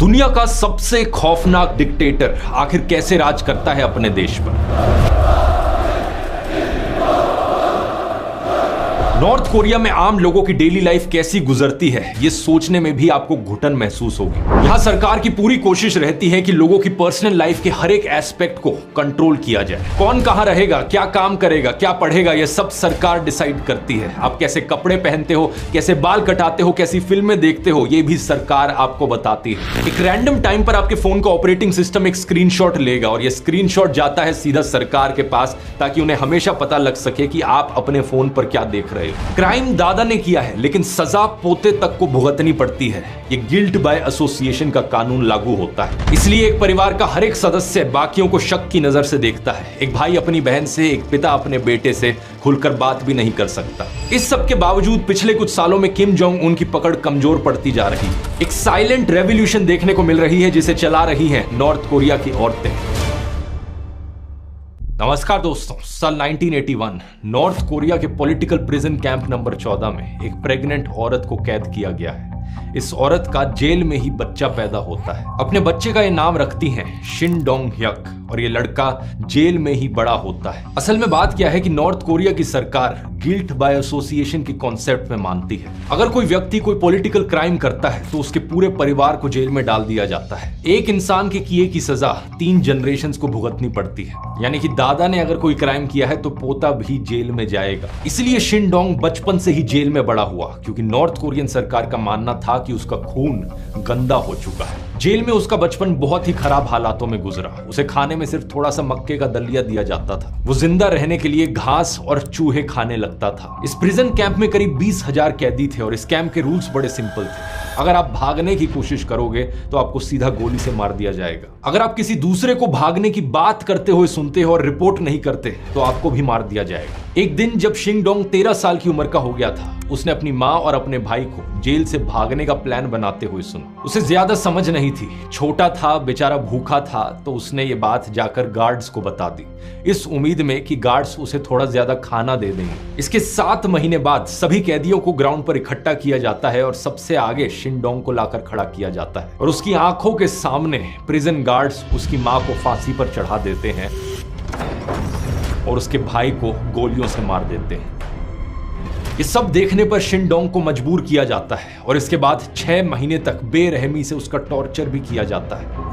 दुनिया का सबसे खौफनाक डिक्टेटर आखिर कैसे राज करता है अपने देश पर। नॉर्थ कोरिया में आम लोगों की डेली लाइफ कैसी गुजरती है, ये सोचने में भी आपको घुटन महसूस होगी। यहाँ सरकार की पूरी कोशिश रहती है कि लोगों की पर्सनल लाइफ के हर एक एस्पेक्ट को कंट्रोल किया जाए। कौन कहाँ रहेगा, क्या काम करेगा, क्या पढ़ेगा, ये सब सरकार डिसाइड करती है। आप कैसे कपड़े पहनते हो, कैसे बाल कटाते हो, कैसी फिल्में देखते हो, ये भी सरकार आपको बताती है। एक रैंडम टाइम पर आपके फोन का ऑपरेटिंग सिस्टम एक स्क्रीनशॉट लेगा और ये स्क्रीनशॉट जाता है सीधा सरकार के पास, ताकि उन्हें हमेशा पता लग सके कि आप अपने फोन पर क्या देख रहे हो। क्राइम दादा ने किया है, लेकिन सजा पोते तक को भुगतनी पड़ती है। ये गिल्ट बाय एसोसिएशन का कानून लागू होता है। इसलिए एक परिवार का हर एक सदस्य बाकियों को शक की नजर से देखता है। एक भाई अपनी बहन से, एक पिता अपने बेटे से खुलकर बात भी नहीं कर सकता। इस सब के बावजूद पिछले कुछ सालों में किम जोंग उन की पकड़ कमजोर पड़ती जा रही है। एक साइलेंट रेवोल्यूशन देखने को मिल रही है, जिसे चला रही है नॉर्थ कोरिया की औरतें। नमस्कार दोस्तों, साल 1981 नॉर्थ कोरिया के पॉलिटिकल प्रिजन कैंप नंबर 14 में एक प्रेग्नेंट औरत को कैद किया गया है। इस औरत का जेल में ही बच्चा पैदा होता है। अपने बच्चे का ये नाम रखती हैं शिन डोंग ह्यक, और ये लड़का जेल में ही बड़ा होता है। असल में बात क्या है कि नॉर्थ कोरिया की सरकार गिल्ट बाय एसोसिएशन की कॉन्सेप्ट में मानती है। अगर कोई व्यक्ति कोई पॉलिटिकल क्राइम करता है तो उसके पूरे परिवार को जेल में डाल दिया जाता है। एक इंसान के किए की सजा 3 जनरेशंस को भुगतनी पड़ती है। यानी कि दादा ने अगर कोई क्राइम किया है तो पोता भी जेल में जाएगा। इसलिए शिन डोंग बचपन से ही जेल में बड़ा हुआ, क्योंकि नॉर्थ कोरियन सरकार का मानना था कि उसका खून गंदा हो चुका है। जेल में उसका बचपन बहुत ही खराब हालातों में गुजरा। उसे खाने में सिर्फ थोड़ा सा मक्के का दलिया दिया जाता था। वो जिंदा रहने के लिए घास और चूहे खाने लगता था। इस प्रिजन कैंप में करीब 20,000 कैदी थे और इस कैंप के रूल्स बड़े सिंपल थे। अगर आप भागने की कोशिश करोगे तो आपको सीधा गोली से मार दिया जाएगा। अगर आप किसी दूसरे को भागने की बात करते हुए सुनते हो और रिपोर्ट नहीं करते तो आपको भी मार दिया जाएगा। एक दिन जब शिन डोंग 13 साल की उम्र का हो गया था, उसने अपनी माँ और अपने भाई को जेल से भागने का प्लान बनाते हुए सुना। उसे ज्यादा समझ नहीं थी, छोटा था, बेचारा भूखा था, तो उसने ये बात जाकर गार्ड्स को बता दी, इस उम्मीद में कि गार्ड्स उसे थोड़ा ज्यादा खाना दे देंगे। इसके 7 महीने बाद सभी कैदियों को ग्राउंड पर इकट्ठा किया जाता है और सबसे आगे शिन डोंग को लाकर खड़ा किया जाता है और उसकी आंखों के सामने प्रिजन गार्ड्स उसकी माँ को फांसी पर चढ़ा देते हैं और उसके भाई को गोलियों से मार देते हैं। ये सब देखने पर शिन डोंग को मजबूर किया जाता है और इसके बाद 6 महीने तक बेरहमी से उसका टॉर्चर भी किया जाता है।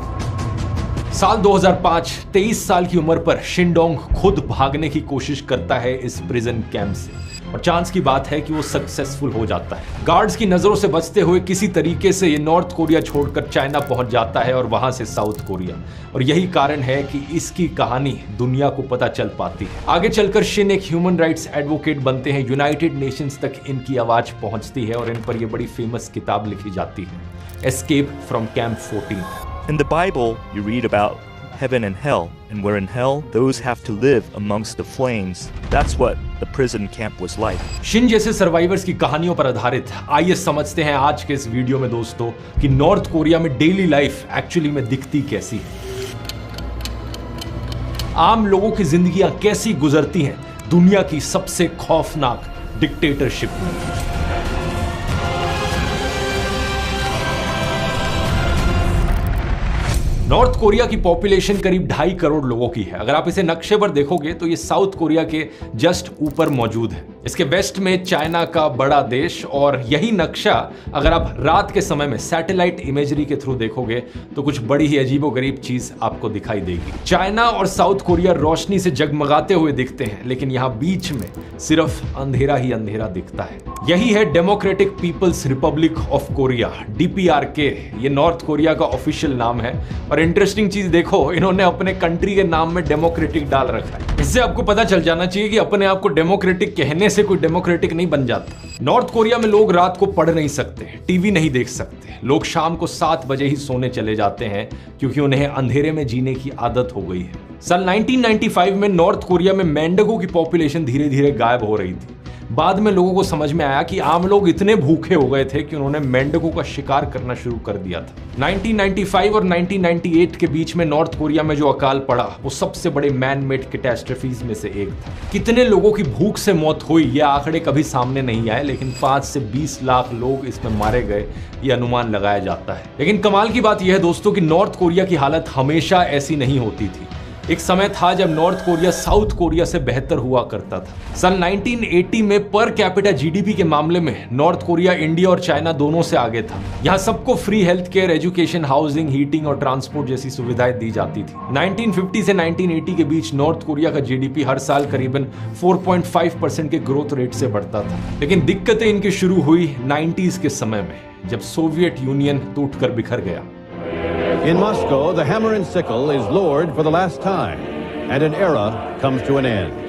साल 2005, 23 साल की उम्र पर शिन डोंग खुद भागने की कोशिश करता है इस प्रिजन कैंप से और चांस की बात है कि वो सक्सेसफुल हो जाता है। गार्ड्स की नजरों से बचते हुए किसी तरीके से ये नॉर्थ कोरिया छोड़कर चाइना पहुंच जाता है और वहां से साउथ कोरिया, और यही कारण है कि इसकी कहानी दुनिया को पता चल पाती है। आगे चलकर शिन एक ह्यूमन राइट्स एडवोकेट बनते हैं। यूनाइटेड नेशंस तक इनकी आवाज पहुंचती है और इन पर यह बड़ी फेमस किताब लिखी जाती है, escape from camp 14। In the Bible, you read about heaven and hell, and where in hell, those have to live amongst the flames. That's what the prison camp was like. Shin जैसे survivors की कहानियों पर आधारित आइए समझते हैं आज के इस वीडियो में दोस्तों कि नॉर्थ कोरिया में डेली लाइफ एक्चुअली में दिखती कैसी है। आम लोगों की जिंदगियां कैसी गुजरती हैं दुनिया की सबसे खौफनाक डिक्टेटरशिप में। नॉर्थ कोरिया की पॉपुलेशन करीब 2.5 करोड़ लोगों की है। अगर आप इसे नक्शे पर देखोगे तो ये साउथ कोरिया के जस्ट ऊपर मौजूद है। इसके वेस्ट में चाइना का बड़ा देश, और यही नक्शा अगर आप रात के समय में सैटेलाइट इमेजरी के थ्रू देखोगे तो कुछ बड़ी ही अजीबोगरीब चीज आपको दिखाई देगी। चाइना और साउथ कोरिया रोशनी से जगमगाते हुए दिखते हैं, लेकिन यहाँ बीच में सिर्फ अंधेरा ही अंधेरा दिखता है। यही है democratic people's republic of Korea, DPRK। ये नॉर्थ कोरिया का ऑफिशियल नाम है और इंटरेस्टिंग चीज देखो, इन्होंने अपने कंट्री के नाम में डेमोक्रेटिक डाल रखा है। इससे आपको पता चल जाना चाहिए कि अपने आप को डेमोक्रेटिक कहने से कोई डेमोक्रेटिक नहीं बन जाता। नॉर्थ कोरिया में लोग रात को पढ़ नहीं सकते, टीवी नहीं देख सकते। लोग शाम को 7 बजे ही सोने चले जाते हैं क्योंकि उन्हें अंधेरे में जीने की आदत हो गई है। साल 1995 में नॉर्थ कोरिया में मेंढकों की पॉपुलेशन धीरे धीरे गायब हो रही थी। बाद में लोगों को समझ में आया कि आम लोग इतने भूखे हो गए थे कि उन्होंने मेंढकों का शिकार करना शुरू कर दिया था। 1995 और 1998 के बीच में नॉर्थ कोरिया में जो अकाल पड़ा वो सबसे बड़े मैन मेड कैटास्ट्रोफीज में से एक था। कितने लोगों की भूख से मौत हुई ये आंकड़े कभी सामने नहीं आए, लेकिन 5 से 20 लाख लोग इसमें मारे गए ये अनुमान लगाया जाता है। लेकिन कमाल की बात यह है दोस्तों कि नॉर्थ कोरिया की हालत हमेशा ऐसी नहीं होती थी। एक समय था जब नॉर्थ कोरिया साउथ कोरिया से बेहतर हुआ करता था। सन 1980 में पर कैपिटा जीडीपी के मामले में नॉर्थ कोरिया इंडिया और चाइना दोनों से आगे था। यहाँ सबको free health care, education, housing, heating और ट्रांसपोर्ट जैसी सुविधाएं दी जाती थी। 1950 से 1980 के बीच नॉर्थ कोरिया का जीडीपी हर साल करीबन 4.5% के ग्रोथ रेट से बढ़ता था। लेकिन दिक्कतें इनकी शुरू हुई 90s के समय में, जब सोवियत यूनियन टूटकर बिखर गया। In Moscow, the hammer and sickle is lowered for the last time, and an era comes to an end.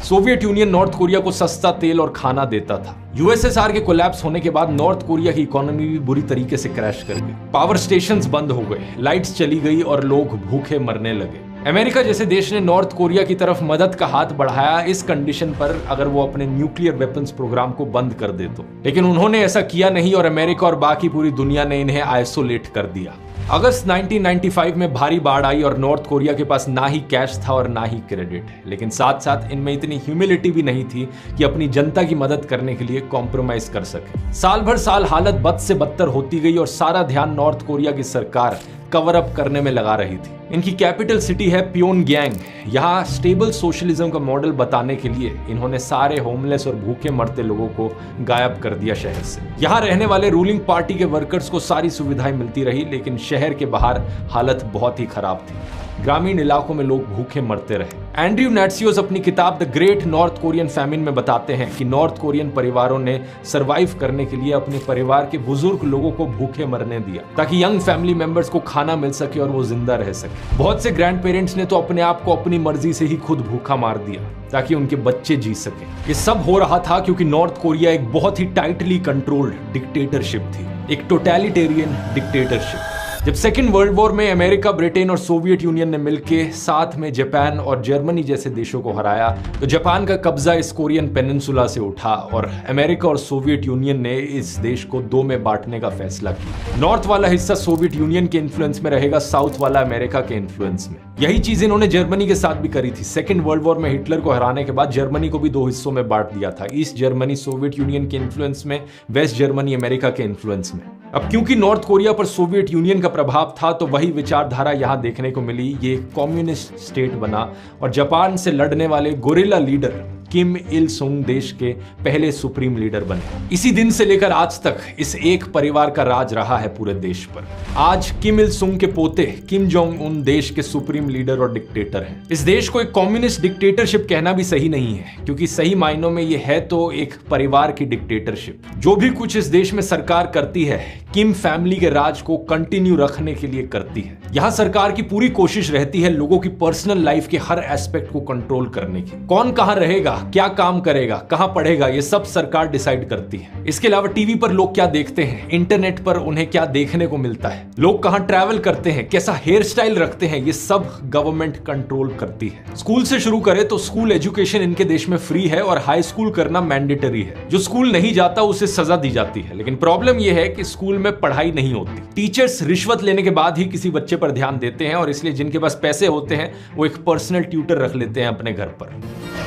Soviet union north Korea को सस्ता तेल और खाना देता था। यूएसएसआर के कोलैप्स होने के बाद नॉर्थ कोरिया की इकोनॉमी भी बुरी तरीके से क्रैश कर गई। पावर स्टेशंस बंद हो गए, लाइट्स चली गई और लोग भूखे मरने लगे। अमेरिका जैसे देश ने नॉर्थ कोरिया की तरफ मदद का हाथ बढ़ाया इस कंडीशन पर अगर वो अपने न्यूक्लियर वेपन्स प्रोग्राम को बंद कर दे तो, लेकिन उन्होंने ऐसा किया नहीं और अमेरिका और बाकी पूरी दुनिया ने इन्हें आइसोलेट कर दिया। अगस्त 1995 में भारी बाढ़ आई और नॉर्थ कोरिया के पास ना ही कैश था और ना ही क्रेडिट, लेकिन साथ साथ इनमें इतनी ह्यूमिलिटी भी नहीं थी कि अपनी जनता की मदद करने के लिए कॉम्प्रोमाइज कर सके। साल भर साल हालत बद से बदतर होती गई और सारा ध्यान नॉर्थ कोरिया की सरकार कवर अप करने में लगा रही थी। इनकी कैपिटल सिटी है प्योनगयांग। यहाँ स्टेबल सोशलिज्म का मॉडल बताने के लिए इन्होंने सारे होमलेस और भूखे मरते लोगों को गायब कर दिया शहर से। यहाँ रहने वाले रूलिंग पार्टी के वर्कर्स को सारी सुविधाएं मिलती रही, लेकिन शहर के बाहर हालत बहुत ही खराब थी। ग्रामीण इलाकों में लोग भूखे मरते रहे। एंड्रयू नाट्सियोस अपनी किताब the great north Korean famine में बताते हैं कि नॉर्थ कोरियन परिवारों ने सरवाइव करने के लिए अपने परिवार के बुजुर्ग लोगों को भूखे मरने दिया ताकि यंग फैमिली मेंबर्स को खाना मिल सके और वो जिंदा रह सके। बहुत से ग्रैंड पेरेंट्स ने तो अपने आप को अपनी मर्जी से ही खुद भूखा मार दिया ताकि उनके बच्चे जी सके। ये सब हो रहा था क्योंकि नॉर्थ कोरिया एक बहुत ही टाइटली कंट्रोल्ड डिक्टेटरशिप थी, एक टोटलिटेरियन डिक्टेटरशिप। जब सेकेंड वर्ल्ड वॉर में अमेरिका, ब्रिटेन और सोवियत यूनियन ने मिलकर साथ में जापान और जर्मनी जैसे देशों को हराया तो जापान का कब्जा इस कोरियन पेनिनसुला से उठा और अमेरिका और सोवियत यूनियन ने इस देश को 2 में बांटने का फैसला किया। नॉर्थ वाला हिस्सा सोवियत यूनियन के इन्फ्लुएंस में रहेगा, साउथ वाला अमेरिका के इन्फ्लुएंस में। यही चीज इन्होंने जर्मनी के साथ भी करी थी। सेकेंड वर्ल्ड वॉर में हिटलर को हराने के बाद जर्मनी को भी 2 हिस्सों में बांट दिया था, ईस्ट जर्मनी सोवियत यूनियन के इन्फ्लुएंस में, वेस्ट जर्मनी अमेरिका के इन्फ्लुएंस में। अब क्योंकि नॉर्थ कोरिया पर सोवियत यूनियन का प्रभाव था तो वही विचारधारा यहां देखने को मिली। ये कम्युनिस्ट स्टेट बना और जापान से लड़ने वाले गोरिल्ला लीडर किम इल सुंग देश के पहले सुप्रीम लीडर बने। इसी दिन से लेकर आज तक इस एक परिवार का राज रहा है पूरे देश पर। आज किम इल सुंग के पोते किम जोंग उन देश के सुप्रीम लीडर और डिक्टेटर हैं। इस देश को एक कम्युनिस्ट डिक्टेटरशिप कहना भी सही नहीं है, क्योंकि सही मायनों में ये है तो एक परिवार की डिक्टेटरशिप। जो भी कुछ इस देश में सरकार करती है किम फैमिली के राज को कंटिन्यू रखने के लिए करती है। यहाँ सरकार की पूरी कोशिश रहती है लोगों की पर्सनल लाइफ के हर एस्पेक्ट को कंट्रोल करने की। कौन कहाँ रहेगा, क्या काम करेगा, कहां पढ़ेगा, ये सब सरकार डिसाइड करती है। इसके अलावा टीवी पर लोग क्या देखते हैं, इंटरनेट पर उन्हें क्या देखने को मिलता है, लोग कहां ट्रैवल करते हैं, कैसा हेयर स्टाइल रखते हैं, ये सब गवर्नमेंट कंट्रोल करती है। स्कूल से शुरू करें तो स्कूल एजुकेशन इनके देश में फ्री है और हाई स्कूल करना मैंडेटरी है। जो स्कूल नहीं जाता उसे सजा दी जाती है। लेकिन प्रॉब्लम यह है कि स्कूल में पढ़ाई नहीं होती। टीचर्स रिश्वत लेने के बाद ही किसी बच्चे पर ध्यान देते हैं और इसलिए जिनके पास पैसे होते हैं वो एक पर्सनल ट्यूटर रख लेते हैं अपने घर पर।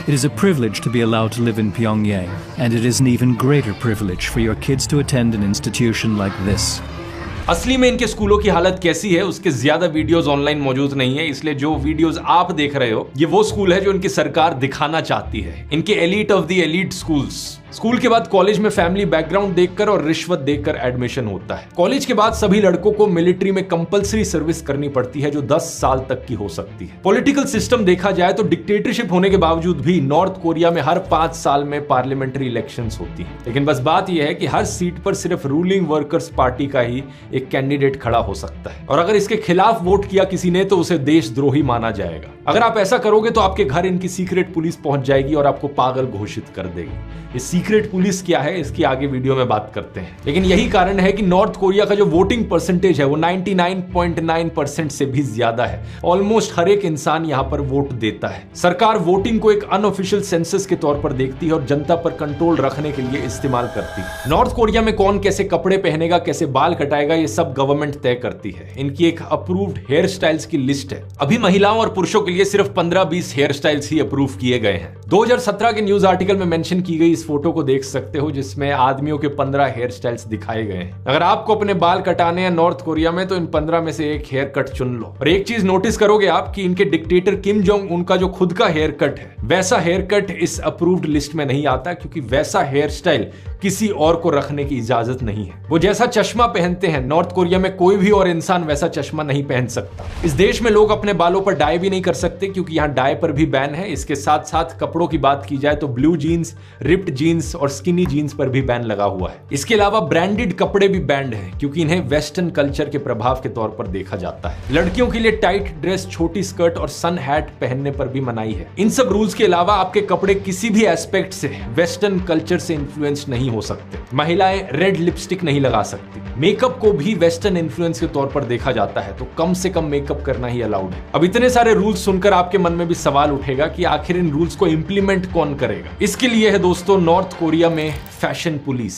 It is a privilege to be allowed to live in Pyongyang, and it is an even greater privilege for your kids to attend an institution like this. असली में इनके स्कूलों की हालत कैसी है उसके ज्यादा वीडियोस ऑनलाइन मौजूद नहीं है, इसलिए जो वीडियोस आप देख रहे हो ये वो स्कूल है जो इनकी सरकार दिखाना चाहती है। इनके elite of the elite schools. School के बाद कॉलेज में फैमिली बैकग्राउंड देखकर और रिश्वत देकर एडमिशन होता है। कॉलेज के बाद सभी लड़कों को मिलिट्री में कंपलसरी सर्विस करनी पड़ती है जो 10 साल तक की हो सकती है। पॉलिटिकल सिस्टम देखा जाए तो डिक्टेटरशिप होने के बावजूद भी नॉर्थ कोरिया में हर 5 साल में पार्लियामेंट्री इलेक्शंस होती है। लेकिन बस बात यह है कि हर सीट पर सिर्फ रूलिंग वर्कर्स पार्टी का ही एक कैंडिडेट खड़ा हो सकता है और अगर इसके खिलाफ वोट किया किसी ने तो उसे देशद्रोही माना जाएगा। अगर आप ऐसा करोगे तो आपके घर इनकी सीक्रेट पुलिस पहुंच जाएगी और आपको पागल घोषित कर देगी। सीक्रेट पुलिस क्या है इसकी आगे वीडियो में बात करते हैं। लेकिन यही कारण है कि नॉर्थ कोरिया का जो वोटिंग परसेंटेज है वो 99.9% से भी ज्यादा है। ऑलमोस्ट हर एक इंसान यहां पर वोट देता है। सरकार वोटिंग को एक अनऑफिशियल सेंसस के तौर पर देखती है और जनता पर कंट्रोल रखने के लिए इस्तेमाल करती है। नॉर्थ कोरिया में कौन कैसे कपड़े पहनेगा, कैसे बाल कटाएगा, ये सब गवर्नमेंट तय करती है। इनकी एक अप्रूव्ड हेयर स्टाइल्स की लिस्ट है। अभी महिलाओं और पुरुषों के लिए सिर्फ 15-20 हेयर स्टाइल्स ही अप्रूव किए गए हैं। 2017 के न्यूज आर्टिकल में मेंशन की गई इस फोटो को देख सकते हो जिसमें आदमियों के 15 हेयर स्टाइल्स दिखाए गए हैं। अगर आपको अपने बाल कटाने हैं नॉर्थ कोरिया में तो इन 15 में से एक हेयर कट चुन लो। और एक चीज नोटिस करोगे आप कि इनके डिक्टेटर किम जोंग उनका जो खुद का हेयर कट है वैसा हेयर कट इस अप्रूव्ड लिस्ट में नहीं आता, क्योंकि वैसा हेयर स्टाइल किसी और को रखने की इजाजत नहीं है। वो जैसा चश्मा पहनते हैं नॉर्थ कोरिया में कोई भी और इंसान वैसा चश्मा नहीं पहन सकता। इस देश में लोग अपने बालों पर डाई भी नहीं कर सकते क्योंकि यहाँ डाई पर भी बैन है। इसके साथ साथ कपड़ों की बात की जाए तो ब्लू जीन्स, रिप्ड जीन्स और स्किनी जीन्स पर भी बैन लगा हुआ है। इसके अलावा ब्रांडेड कपड़े भी बैंड है क्योंकि इन्हें वेस्टर्न कल्चर के प्रभाव के तौर पर देखा जाता है। लड़कियों के लिए टाइट ड्रेस, छोटी स्कर्ट और सन हैट पहनने पर भी मनाही है। इन सब रूल्स के अलावा आपके कपड़े किसी भी एस्पेक्ट से वेस्टर्न कल्चर से इन्फ्लुएंस नहीं हो सकते। महिलाएं रेड लिपस्टिक नहीं लगा सकती। मेकअप को भी वेस्टर्न इन्फ्लुएंस के तौर पर देखा जाता है, तो कम से कम मेकअप करना ही अलाउड है। अब इतने सारे रूल्स सुनकर आपके मन में भी सवाल उठेगा कि आखिर इन रूल्स को इंप्लीमेंट कौन करेगा। इसके लिए है दोस्तों नॉर्थ कोरिया में फैशन पुलिस।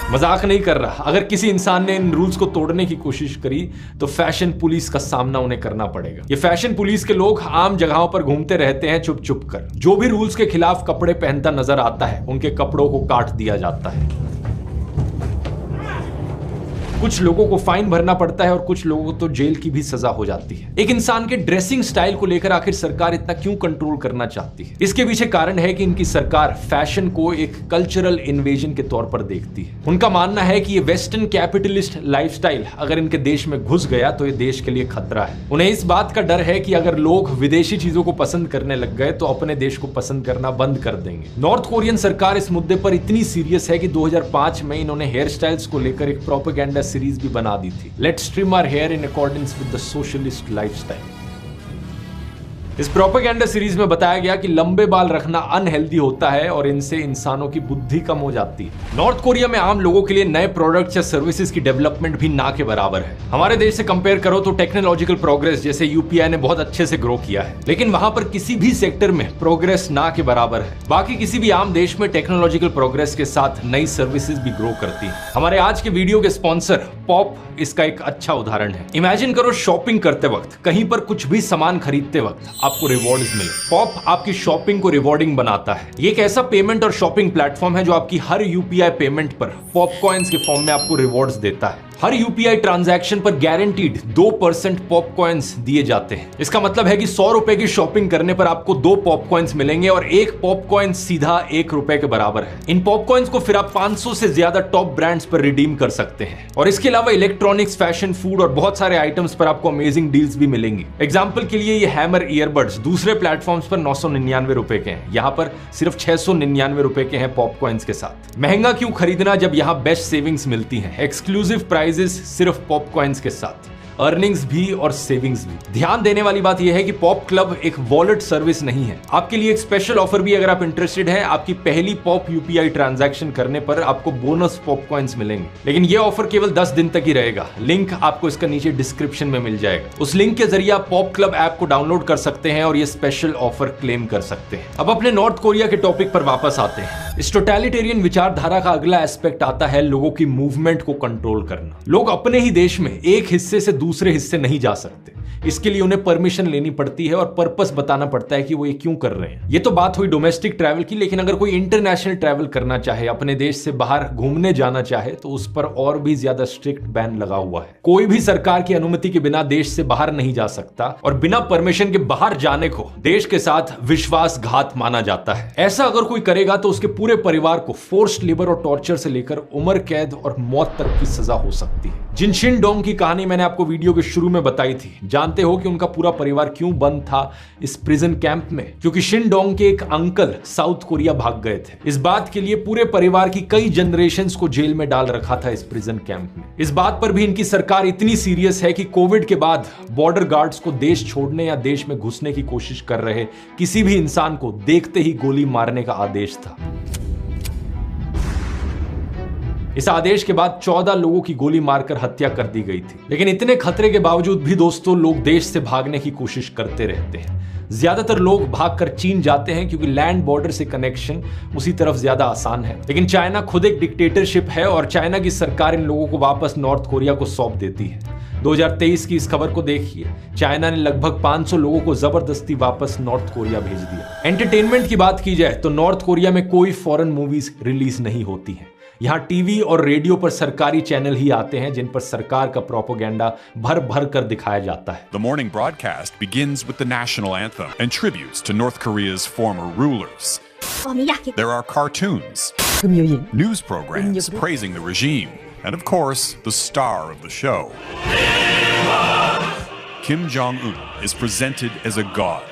मजाक नहीं कर रहा, अगर किसी इंसान ने इन रूल्स को तोड़ने की कोशिश करी तो फैशन पुलिस का सामना उन्हें करना पड़ेगा। ये फैशन पुलिस के लोग आम जगहों पर घूमते रहते हैं चुप चुप कर। जो भी रूल्स के खिलाफ कपड़े पहनता नजर आता है उनके कपड़ों को काट दिया जाता है। कुछ लोगों को फाइन भरना पड़ता है और कुछ लोगों को तो जेल की भी सजा हो जाती है। एक इंसान के ड्रेसिंग स्टाइल को लेकर आखिर सरकार इतना क्यों कंट्रोल करना चाहती है? इसके पीछे कारण है कि इनकी सरकार फैशन को एक कल्चरल इन्वेजन के तौर पर देखती है। उनका मानना है कि ये वेस्टर्न कैपिटलिस्ट लाइफस्टाइल अगर इनके देश में घुस गया तो ये देश के लिए खतरा है। उन्हें इस बात का डर है कि अगर लोग विदेशी चीजों को पसंद करने लग गए तो अपने देश को पसंद करना बंद कर देंगे। नॉर्थ कोरियन सरकार इस मुद्दे पर इतनी सीरियस है कि 2005 में इन्होंने हेयर स्टाइल्स को लेकर एक प्रोपेगेंडा सीरीज भी बना दी थी, let's trim our hair in accordance with the socialist lifestyle. इस प्रोपेगेंडा सीरीज में बताया गया कि लंबे बाल रखना अनहेल्दी होता है और इनसे इंसानों की बुद्धि कम हो जाती है। नॉर्थ कोरिया में आम लोगों के लिए नए प्रोडक्ट्स या सर्विसेज की डेवलपमेंट भी ना के बराबर है। हमारे देश से कंपेयर करो तो टेक्नोलॉजिकल प्रोग्रेस जैसे यूपीआई ने बहुत अच्छे से ग्रो किया है, लेकिन वहां पर किसी भी सेक्टर में प्रोग्रेस ना के बराबर है। बाकी किसी भी आम देश में टेक्नोलॉजिकल प्रोग्रेस के साथ नई सर्विसेज भी ग्रो करती है। हमारे आज के वीडियो के स्पॉन्सर पॉप इसका एक अच्छा उदाहरण है। इमेजिन करो शॉपिंग करते वक्त, कहीं पर कुछ भी सामान खरीदते वक्त आपको रिवॉर्ड्स मिले। पॉप आपकी शॉपिंग को रिवॉर्डिंग बनाता है। ये एक ऐसा पेमेंट और शॉपिंग प्लेटफॉर्म है जो आपकी हर यूपीआई पेमेंट पर पॉप कॉइन्स के फॉर्म में आपको रिवॉर्ड्स देता है। हर यूपीआई ट्रांजैक्शन पर गारंटीड 2% पॉप कॉइन्स दिए जाते हैं। इसका मतलब है कि 100 रुपए की शॉपिंग करने पर आपको 2 पॉप कॉइन्स मिलेंगे और एक पॉप कॉइन सीधा 1 रुपए के बराबर है। इन पॉप कॉइन्स को फिर आप 500 से ज्यादा टॉप ब्रांड्स पर रिडीम कर सकते हैं। और इसके अलावा इलेक्ट्रॉनिक्स, फैशन, फूड और बहुत सारे आइटम्स पर आपको अमेजिंग डील्स भी मिलेंगी। एग्जाम्पल के लिए ये हैमर ईयरबड्स दूसरे प्लेटफॉर्म्स पर 999 रुपए के हैं, यहाँ पर सिर्फ 699 रुपए के हैं पॉप कॉइन्स के साथ। महंगा क्यों खरीदना जब यहाँ बेस्ट सेविंग्स मिलती हैं। एक्सक्लूसिव प्राइजेस सिर्फ पॉप कॉइन्स के साथ, अर्निंग्स भी और सेविंग्स भी। ध्यान देने वाली बात यह है कि पॉप क्लब एक वॉलेट सर्विस नहीं है। आपके लिए एक स्पेशल ऑफर भी अगर आप इंटरेस्टेड हैं। आपकी पहली पॉप यूपीआई ट्रांजैक्शन करने पर आपको बोनस पॉप कॉइन्स मिलेंगे, लेकिन यह ऑफर केवल 10 दिन तक ही रहेगा। लिंक आपको इसका नीचे डिस्क्रिप्शन में मिल जाएगा। उस लिंक के जरिए आप पॉप क्लब ऐप को डाउनलोड कर सकते हैं और ये स्पेशल ऑफर क्लेम कर सकते हैं। अब अपने नॉर्थ कोरिया के टॉपिक पर वापस आते हैं। इस टोटलिटेरियन विचारधारा का अगला एस्पेक्ट आता है लोगों की मूवमेंट को कंट्रोल करना। लोग अपने ही देश में एक हिस्से से दूसरे हिस्से नहीं जा सकते। इसके लिए उन्हें परमिशन लेनी पड़ती है और पर्पस बताना पड़ता है कि वो ये क्यों कर रहे हैं। ये तो बात हुई डोमेस्टिक ट्रैवल की, लेकिन अगर कोई इंटरनेशनल ट्रैवल करना चाहे, अपने देश से बाहर घूमने जाना चाहे, तो उस पर और भी ज्यादा स्ट्रिक्ट बैन लगा हुआ है। कोई भी सरकार की अनुमति के बिना देश से बाहर नहीं जा सकता और बिना परमिशन के बाहर जाने को देश के साथ विश्वासघात माना जाता है। ऐसा अगर कोई करेगा तो उसके पूरे परिवार को फोर्स्ड लेबर और टॉर्चर से लेकर उम्र कैद और मौत तक की सजा हो सकती है। जिन शिन डोंग की कहानी मैंने आपको वीडियो के शुरू में बताई थी, जानते हो कि उनका पूरा परिवार क्यों बंद था इस प्रिजन कैंप में? क्योंकि शिन डोंग के एक अंकल साउथ कोरिया भाग गए थे। इस बात के लिए पूरे परिवार की कई जनरेशंस को जेल में डाल रखा था इस प्रिजन कैंप में। इस बात पर भी इनकी सरकार इतनी सीरियस है कि कोविड के बाद बॉर्डर गार्ड्स को देश छोड़ने या देश में घुसने की कोशिश कर रहे किसी भी इंसान को देखते ही गोली मारने का आदेश था। इस आदेश के बाद 14 लोगों की गोली मारकर हत्या कर दी गई थी। लेकिन इतने खतरे के बावजूद भी दोस्तों, लोग देश से भागने की कोशिश करते रहते हैं। ज्यादातर लोग भागकर चीन जाते हैं क्योंकि लैंड बॉर्डर से कनेक्शन उसी तरफ ज्यादा आसान है। लेकिन चाइना खुद एक डिक्टेटरशिप है और चाइना की सरकार इन लोगों को वापस नॉर्थ कोरिया को सौंप देती है। 2023 की इस खबर को देखिए, चाइना ने लगभग 500 लोगों को जबरदस्ती वापस नॉर्थ कोरिया भेज दिया। एंटरटेनमेंट की बात की जाए तो नॉर्थ कोरिया में कोई फॉरेन मूवीज रिलीज नहीं होती हैं। यहाँ टीवी और रेडियो पर सरकारी चैनल ही आते हैं जिन पर सरकार का प्रोपेगेंडा भर भर कर दिखाया जाता है। The morning broadcast begins with the national anthem and tributes to North Korea's former rulers. There are cartoons, news programs praising the regime, and of course, the star of the show. Kim Jong-un is presented as a god,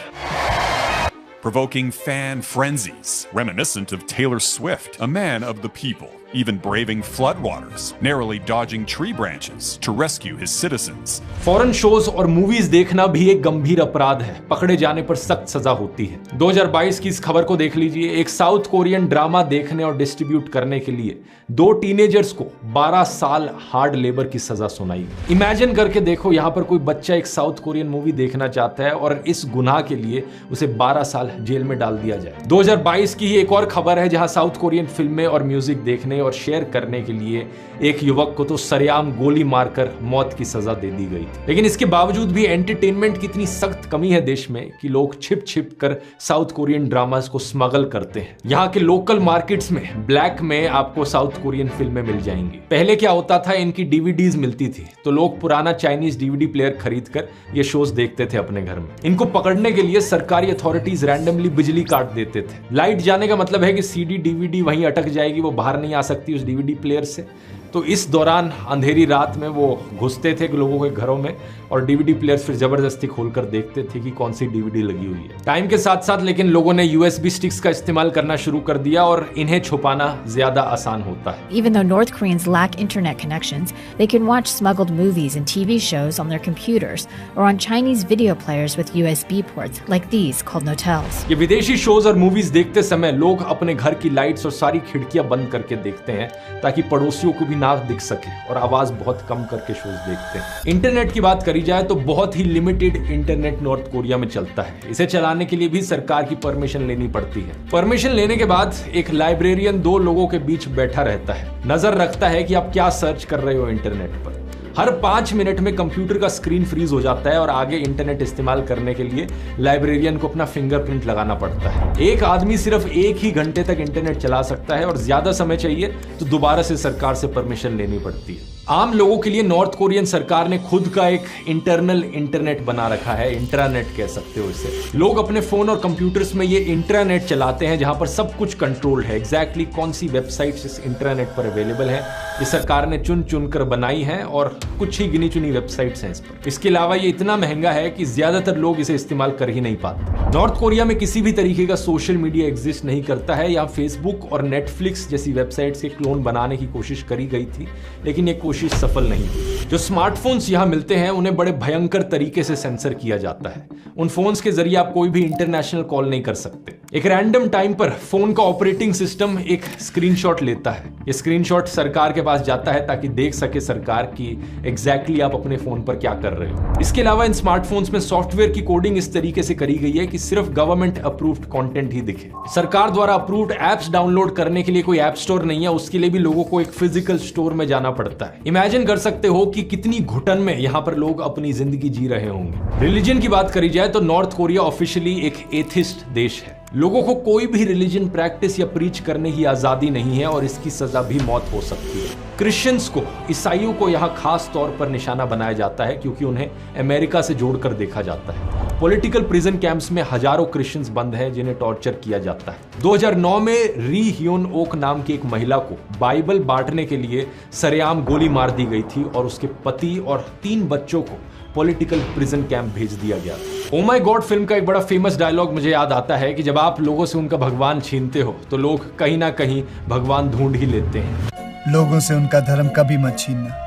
provoking fan frenzies reminiscent of Taylor Swift, a man of the people, even braving floodwaters, narrowly dodging tree branches to rescue his citizens. Foreign shows और movies देखना भी एक गंभीर अपराध है, पकड़े जाने पर सख्त सजा होती है। 2022 की इस खबर को देख लीजिए। एक साउथ कोरियन ड्रामा देखने और डिस्ट्रीब्यूट करने के लिए 2 टीनेजर्स को 12 साल हार्ड लेबर की सजा सुनाई। इमेजिन करके देखो, यहाँ पर कोई बच्चा एक साउथ कोरियन मूवी देखना चाहता है और इस गुनाह के लिए उसे 12 साल जेल में डाल दिया जाए। 2022 की ही एक और खबर है जहां साउथ कोरियन फिल्में और म्यूजिक देखने और शेयर करने के लिए एक युवक को तो सरेआम गोली मारकर मौत की सजा दे दी गई थी। लेकिन इसके बावजूद भी एंटरटेनमेंट की इतनी सख्त कमी है देश में कि लोग छिप छिप कर साउथ कोरियन ड्रामास को स्मगल करते हैं। यहाँ के लोकल मार्केट्स में ब्लैक में आपको साउथ कोरियन फिल्में मिल जाएंगी। पहले क्या होता था, इनकी डीवीडीज मिलती थी तो लोग पुराना चाइनीज डीवीडी प्लेयर खरीद कर ये शोज देखते थे अपने घर में। इनको पकड़ने के लिए सरकारी अथॉरिटीज रैंडमली बिजली काट देते थे। लाइट जाने का मतलब है कि सीडी डीवीडी वहीं अटक जाएगी, वो बाहर नहीं आ सकती उस डीवीडी प्लेयर से। तो इस दौरान अंधेरी रात में वो घुसते थे लोगों के घरों में और डीवीडी प्लेयर्स फिर जबरदस्ती खोलकर देखते थे कि कौन सी डीवीडी लगी हुई है। टाइम के साथ साथ लेकिन लोगों ने यूएसबी स्टिक्स का इस्तेमाल करना शुरू कर दिया और इन्हें छुपाना ज्यादा आसान होता है। Even though North Koreans lack internet connections, they can watch smuggled movies and TV shows on their computers or on Chinese video players with USB ports like these called Notels. ये विदेशी शोज और movies देखते समय लोग अपने घर की lights और सारी खिड़कियां बंद करके देखते हैं ताकि पड़ोसियों को भी ना दिख सके और आवाज बहुत कम करके शोज देखते हैं। इंटरनेट की बात करी जाए तो बहुत ही लिमिटेड इंटरनेट नॉर्थ कोरिया में चलता है। इसे चलाने के लिए भी सरकार की परमिशन लेनी पड़ती है। परमिशन लेने के बाद एक लाइब्रेरियन 2 लोगों के बीच बैठा रहता है, नजर रखता है कि आप क्या सर्च कर रहे हो इंटरनेट पर। हर 5 मिनट में कंप्यूटर का स्क्रीन फ्रीज हो जाता है और आगे इंटरनेट इस्तेमाल करने के लिए लाइब्रेरियन को अपना फिंगरप्रिंट लगाना पड़ता है। एक आदमी सिर्फ 1 ही घंटे तक इंटरनेट चला सकता है और ज्यादा समय चाहिए तो दोबारा से सरकार से परमिशन लेनी पड़ती है। आम लोगों के लिए नॉर्थ कोरियन सरकार ने खुद का एक इंटरनल इंटरनेट बना रखा है, इंट्रानेट कह सकते हो इसे। लोग अपने फोन और कंप्यूटर्स में ये इंट्रानेट चलाते हैं जहां पर सब कुछ कंट्रोल्ड है। एग्जैक्टली कौन सी वेबसाइट्स इस इंटरनेट पर अवेलेबल है ये सरकार ने चुन चुन कर बनाई है और कुछ ही गिनी चुनी वेबसाइट्स हैं इस पर। इसके अलावा ये इतना महंगा है कि ज्यादातर लोग इसे इस्तेमाल कर ही नहीं पाते। नॉर्थ कोरिया में किसी भी तरीके का सोशल मीडिया एग्जिस्ट नहीं करता है। यहाँ फेसबुक और नेटफ्लिक्स जैसी वेबसाइट्स के क्लोन बनाने की कोशिश करी गई थी लेकिन ये कोशिश सफल नहीं हुई। जो स्मार्टफोन्स यहाँ मिलते हैं उन्हें बड़े भयंकर तरीके से सेंसर किया जाता है। उन फोन्स के जरिए आप कोई भी इंटरनेशनल कॉल नहीं कर सकते। एक रैंडम टाइम पर फोन का ऑपरेटिंग सिस्टम एक स्क्रीनशॉट लेता है। ये स्क्रीनशॉट सरकार के पास जाता है ताकि देख सके सरकार की एग्जैक्टली आप अपने फोन पर क्या कर रहे हो। इसके अलावा इन स्मार्टफोन्स में सॉफ्टवेयर की कोडिंग इस तरीके से करी गई है कि सिर्फ गवर्नमेंट अप्रूव्ड कंटेंट ही दिखे। सरकार द्वारा अप्रूव्ड एप्स डाउनलोड करने के लिए कोई ऐप स्टोर नहीं है, उसके लिए भी लोगों को एक फिजिकल स्टोर में जाना पड़ता है। इमेजिन कर सकते हो कि कितनी घुटन में यहाँ पर लोग अपनी जिंदगी जी रहे होंगे। रिलीजन की बात करी जाए तो नॉर्थ कोरिया ऑफिशियली एक एथिस्ट देश है। लोगों को कोई भी रिलीजन प्रैक्टिस या प्रीच करने की आजादी नहीं है और इसकी सजा भी मौत हो सकती है। क्रिश्चियंस को, ईसाइयों को यहाँ खास तौर पर निशाना बनाया जाता है क्योंकि उन्हें अमेरिका से जोड़कर देखा जाता है। पॉलिटिकल प्रिजन कैंप्स में हजारों क्रिश्चियंस बंद हैं जिन्हें टॉर्चर किया जाता है। 2009 में री ह्योन ओक नाम की एक महिला को बाइबल बांटने के लिए सरेआम गोली मार दी गई थी और उसके पति और 3 बच्चों को पॉलिटिकल प्रिजन कैंप भेज दिया गया। ओ माय गॉड फिल्म का एक बड़ा फेमस डायलॉग मुझे याद आता है कि जब आप लोगों से उनका भगवान छीनते हो तो लोग कहीं ना कहीं भगवान ढूंढ ही लेते हैं। लोगों से उनका धर्म कभी मत छीनना।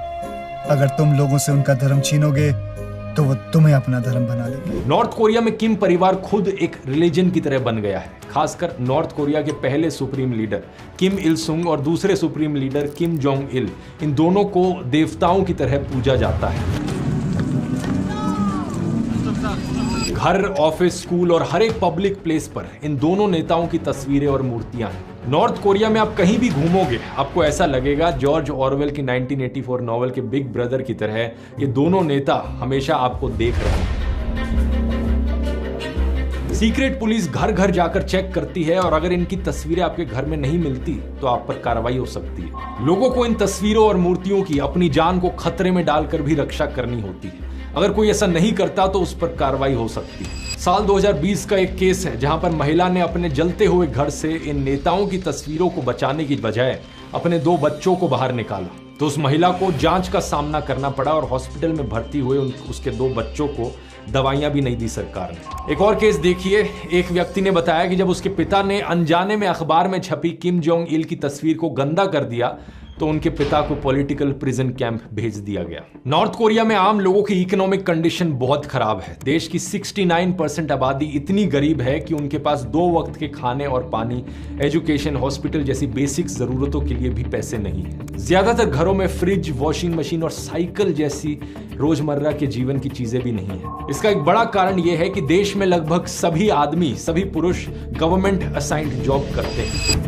अगर तुम लोगों से उनका धर्म छीनोगे तो वो तुम्हें अपना धर्म बना लेंगे। नॉर्थ कोरिया में किम परिवार खुद एक रिलीजन की तरह बन गया है। खासकर नॉर्थ कोरिया के पहले सुप्रीम लीडर किम इल सुंग और दूसरे supreme leader Kim Jong Il, इन दोनों को देवताओं की तरह पूजा जाता है। घर, ऑफिस, स्कूल और हर एक पब्लिक प्लेस पर इन दोनों नेताओं की तस्वीरें और मूर्तियां हैं। नॉर्थ कोरिया में आप कहीं भी घूमोगे आपको ऐसा लगेगा जॉर्ज ऑरवेल की 1984 नॉवल के बिग ब्रदर की तरह ये दोनों नेता हमेशा आपको देख रहे हैं। सीक्रेट पुलिस घर घर जाकर चेक करती है और अगर इनकी तस्वीरें आपके घर में नहीं मिलती तो आप पर कार्रवाई हो सकती है। लोगों को इन तस्वीरों और मूर्तियों की अपनी जान को खतरे में डालकर भी रक्षा करनी होती है। अगर कोई ऐसा नहीं करता तो उस पर कार्रवाई हो सकती है। साल 2020 का एक केस है जहां पर महिला ने अपने जलते हुए घर से इन नेताओं की तस्वीरों को बचाने की बजाय अपने 2 बच्चों को बाहर निकाला, तो उस महिला को जांच का सामना करना पड़ा और हॉस्पिटल में भर्ती हुए उसके 2 बच्चों को दवाइयां भी नहीं दी सरकार ने। एक और केस देखिए, एक व्यक्ति ने बताया कि जब उसके पिता ने अनजाने में अखबार में छपी किम जोंग इल की तस्वीर को गंदा कर दिया तो उनके पिता को पॉलिटिकल प्रिजन कैंप भेज दिया गया। नॉर्थ कोरिया में आम लोगों की इकोनॉमिक कंडीशन बहुत खराब है। देश की 69% आबादी इतनी गरीब है कि उनके पास 2 वक्त के खाने और पानी, एजुकेशन, हॉस्पिटल जैसी बेसिक जरूरतों के लिए भी पैसे नहीं है। ज्यादातर घरों में फ्रिज, वॉशिंग मशीन और साइकिल जैसी रोजमर्रा के जीवन की चीजें भी नहीं है। इसका एक बड़ा कारण यह है कि देश में लगभग सभी आदमी, सभी पुरुष गवर्नमेंट असाइंड जॉब करते हैं।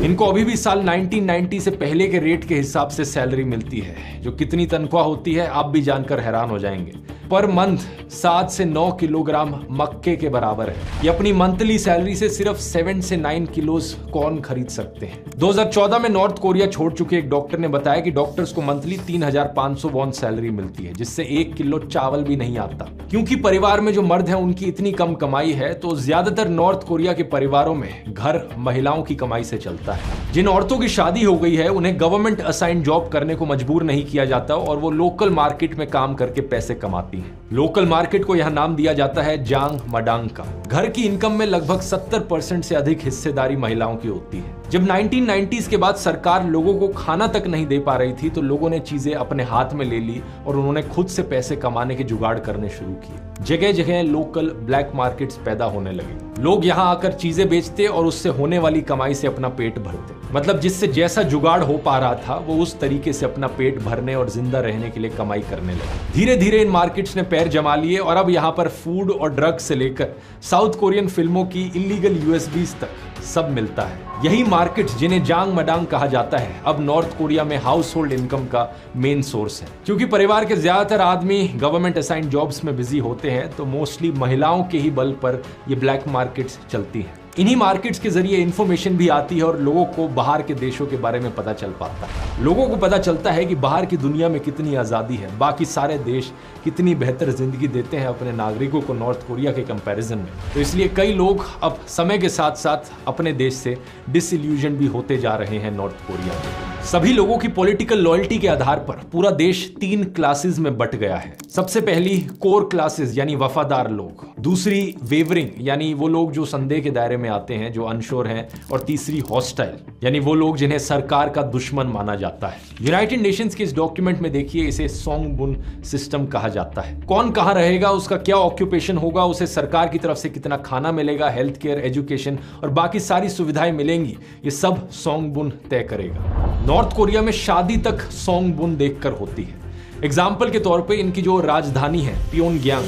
इनको अभी भी साल 1990 से पहले के रेट के हिसाब से सैलरी मिलती है, जो कितनी तनख्वाह होती है आप भी जानकर हैरान हो जाएंगे। पर मंथ 7 से 9 किलोग्राम मक्के के बराबर है। ये अपनी मंथली सैलरी से सिर्फ 7 से 9 किलोज कॉर्न खरीद सकते हैं। 2014 में नॉर्थ कोरिया छोड़ चुके एक डॉक्टर ने बताया कि डॉक्टर्स को मंथली 3500 वॉन सैलरी मिलती है, जिससे 1 किलो चावल भी नहीं आता। क्योंकि परिवार में जो मर्द हैं उनकी इतनी कम कमाई है तो ज्यादातर नॉर्थ कोरिया के परिवारों में घर महिलाओं की कमाई से चलता है। जिन औरतों की शादी हो गई है उन्हें गवर्नमेंट असाइन जॉब करने को मजबूर नहीं किया जाता और वो लोकल मार्केट में काम करके पैसे कमाती हैं। लोकल मार्केट को यहाँ नाम दिया जाता है जांग मडांग का। घर की इनकम में लगभग 70% से अधिक हिस्सेदारी महिलाओं की होती है। जब 1990s के बाद सरकार लोगों को खाना तक नहीं दे पा रही थी तो लोगों ने चीजें अपने हाथ में ले ली और उन्होंने खुद से पैसे कमाने के जुगाड़ करने शुरू किए। जगह जगह लोकल ब्लैक मार्केट्स पैदा होने लगे। लोग यहाँ आकर चीजें बेचते और उससे होने वाली कमाई से अपना पेट भरते। मतलब जिससे जैसा जुगाड़ हो पा रहा था वो उस तरीके से अपना पेट भरने और जिंदा रहने के लिए कमाई करने लगे। धीरे धीरे इन मार्केट्स ने पैर जमा लिए और अब यहाँ पर फूड और ड्रग्स से लेकर साउथ कोरियन फिल्मों की इलीगल यूएसबीज तक सब मिलता है। यही मार्केट जिन्हें जांग मडांग कहा जाता है अब नॉर्थ कोरिया में हाउस होल्ड इनकम का मेन सोर्स है। क्योंकि परिवार के ज्यादातर आदमी गवर्नमेंट असाइन जॉब्स में बिजी होते हैं तो मोस्टली महिलाओं के ही बल पर ये ब्लैक मार्केट्स चलती हैं। इन्हीं मार्केट्स के जरिए इंफॉर्मेशन भी आती है और लोगों को बाहर के देशों के बारे में पता चल पाता है। लोगों को पता चलता है कि बाहर की दुनिया में कितनी आज़ादी है, बाकी सारे देश कितनी बेहतर जिंदगी देते हैं अपने नागरिकों को नॉर्थ कोरिया के कंपैरिजन में। तो इसलिए कई लोग अब समय के साथ साथ अपने देश से डिसइल्यूजन भी होते जा रहे हैं नॉर्थ कोरिया में। सभी लोगों की पॉलिटिकल लॉयल्टी के आधार पर पूरा देश 3 क्लासेस में बट गया है। सबसे पहली कोर क्लासेस यानी वफादार लोग, दूसरी वेवरिंग यानी वो लोग जो संदेह के दायरे में आते हैं, जो अनश्योर हैं, और तीसरी हॉस्टाइल यानी वो लोग जिन्हें सरकार का दुश्मन माना जाता है। यूनाइटेड नेशंस के इस डॉक्यूमेंट में देखिए इसे सोंगबुन सिस्टम कहा जाता है। कौन कहां रहेगा, उसका क्या ऑक्यूपेशन होगा, उसे सरकार की तरफ से कितना खाना मिलेगा, हेल्थ केयर, एजुकेशन और बाकी सारी सुविधाएं मिलेंगी, ये सब सोंगबुन तय करेगा। नॉर्थ कोरिया में शादी तक सोंगबुन देखकर होती है। एग्जाम्पल के तौर पे इनकी जो राजधानी है प्योंगयांग,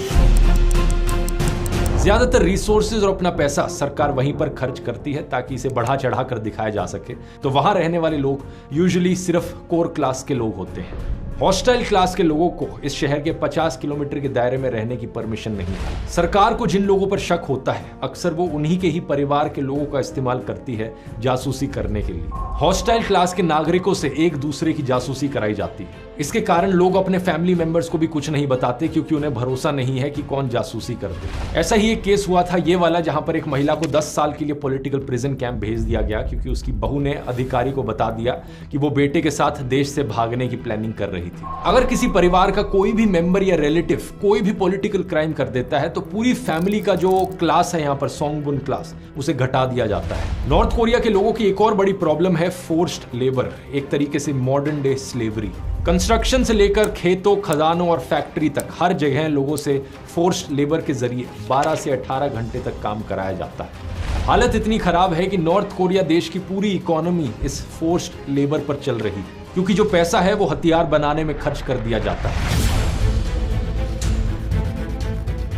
ज्यादातर रिसोर्सेज और अपना पैसा सरकार वहीं पर खर्च करती है ताकि इसे बढ़ा चढ़ा कर दिखाया जा सके। तो वहां रहने वाले लोग यूजुअली सिर्फ कोर क्लास के लोग होते हैं। हॉस्टाइल क्लास के लोगों को इस शहर के 50 किलोमीटर के दायरे में रहने की परमिशन नहीं है। सरकार को जिन लोगों पर शक होता है अक्सर वो उन्हीं के ही परिवार के लोगों का इस्तेमाल करती है जासूसी करने के लिए। हॉस्टाइल क्लास के नागरिकों से एक दूसरे की जासूसी कराई जाती है। इसके कारण लोग अपने फैमिली मेंबर्स को भी कुछ नहीं बताते क्योंकि उन्हें भरोसा नहीं है कि कौन जासूसी करते हैं। ऐसा ही एक केस हुआ था ये वाला, जहां पर एक महिला को 10 साल के लिए पॉलिटिकल प्रिजन कैंप भेज दिया गया क्योंकि उसकी बहू ने अधिकारी को बता दिया कि वो बेटे के साथ देश से भागने की प्लानिंग कर रही थी। अगर किसी परिवार का कोई भी मेंबर या रिलेटिव कोई भी पॉलिटिकल क्राइम कर देता है तो पूरी फैमिली का जो क्लास है यहाँ पर सोंगबुन क्लास, उसे घटा दिया जाता है। नॉर्थ कोरिया के लोगों की एक और बड़ी प्रॉब्लम है फोर्स्ड लेबर, एक तरीके से मॉडर्न डे स्लेवरी। कंस्ट्रक्शन से लेकर खेतों, खदानों और फैक्ट्री तक हर जगह लोगों से फोर्स्ड लेबर के जरिए 12 से 18 घंटे तक काम कराया जाता है। हालत इतनी खराब है कि नॉर्थ कोरिया देश की पूरी इकोनॉमी इस फोर्स्ड लेबर पर चल रही है क्योंकि जो पैसा है वो हथियार बनाने में खर्च कर दिया जाता है।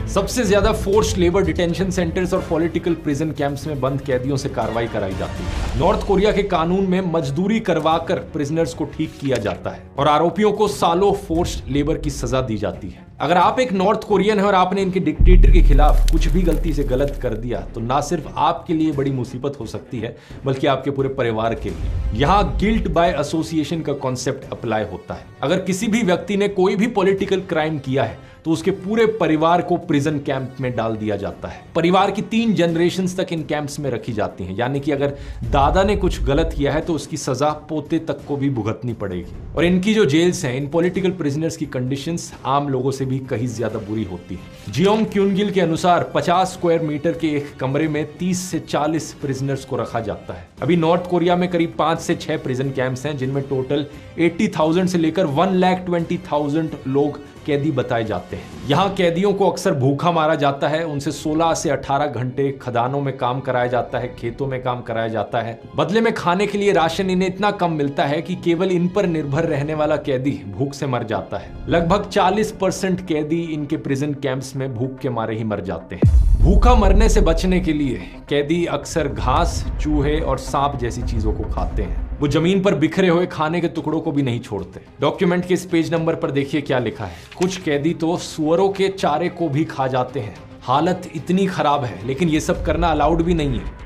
सबसे ज्यादा फोर्स्ड लेबर डिटेंशन सेंटर्स और पॉलिटिकल प्रिजन कैंप्स में बंद कैदियों से कार्रवाई कराई जाती है। नॉर्थ कोरिया के कानून में मजदूरी करवाकर प्रिजनर्स को ठीक किया जाता है और आरोपियों को सालों फोर्स्ड लेबर की सजा दी जाती है। अगर आप एक नॉर्थ कोरियन है और आपने इनके डिक्टेटर के खिलाफ कुछ भी गलती से गलत कर दिया तो ना सिर्फ आपके लिए बड़ी मुसीबत हो सकती है बल्कि आपके पूरे परिवार के लिए। यहाँ गिल्ट बाय एसोसिएशन का कॉन्सेप्ट अप्लाई होता है। अगर किसी भी व्यक्ति ने कोई भी पॉलिटिकल क्राइम किया है तो उसके पूरे परिवार को प्रिजन कैंप में डाल दिया जाता है। परिवार की 3 जनरेशंस तक इन कैंप्स में रखी जाती हैं, यानी कि अगर दादा ने कुछ गलत किया है तो उसकी सजा पोते तक को भी भुगतनी पड़ेगी। और इनकी जो जेल्स हैं, इन पॉलिटिकल प्रिजनर्स की कंडीशंस आम लोगों से भी कहीं ज्यादा बुरी होती है। जियोंग क्यूनगिल के अनुसार 50 स्क्वायर मीटर के एक कमरे में 30 से 40 प्रिजनर्स को रखा जाता है। अभी नॉर्थ कोरिया में करीब 5 से 6 प्रिजन कैंप्स हैं जिनमें टोटल 80,000 से लेकर 1,20,000 लोग कैदी बताए जाते हैं। यहाँ कैदियों को अक्सर भूखा मारा जाता है, उनसे 16 से 18 घंटे खदानों में काम कराया जाता है, खेतों में काम कराया जाता है। बदले में खाने के लिए राशन इन्हें इतना कम मिलता है कि केवल इन पर निर्भर रहने वाला कैदी भूख से मर जाता है। लगभग 40% कैदी इनके प्रिजन कैंप्स में भूख के मारे ही मर जाते हैं। भूखा मरने से बचने के लिए कैदी अक्सर घास, चूहे और सांप जैसी चीजों को खाते हैं। वो जमीन पर बिखरे हुए खाने के टुकड़ों को भी नहीं छोड़ते। डॉक्यूमेंट के इस पेज नंबर पर देखिए क्या लिखा है। कुछ कैदी तो सुअरों के चारे को भी खा जाते हैं। हालत इतनी खराब है, लेकिन ये सब करना अलाउड भी नहीं है।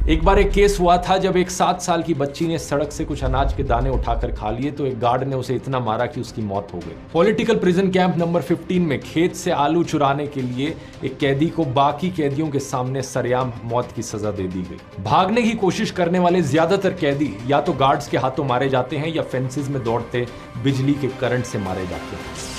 एक बार एक केस हुआ था जब एक 7 साल की बच्ची ने सड़क से कुछ अनाज के दाने उठाकर खा लिए तो एक गार्ड ने उसे इतना मारा कि उसकी मौत हो गई। पॉलिटिकल प्रिजन कैंप नंबर 15 में खेत से आलू चुराने के लिए एक कैदी को बाकी कैदियों के सामने सरेआम मौत की सजा दे दी गई। भागने की कोशिश करने वाले ज्यादातर कैदी या तो गार्ड्स के हाथों मारे जाते हैं या फेंसेस में दौड़ते बिजली के करंट से मारे जाते हैं।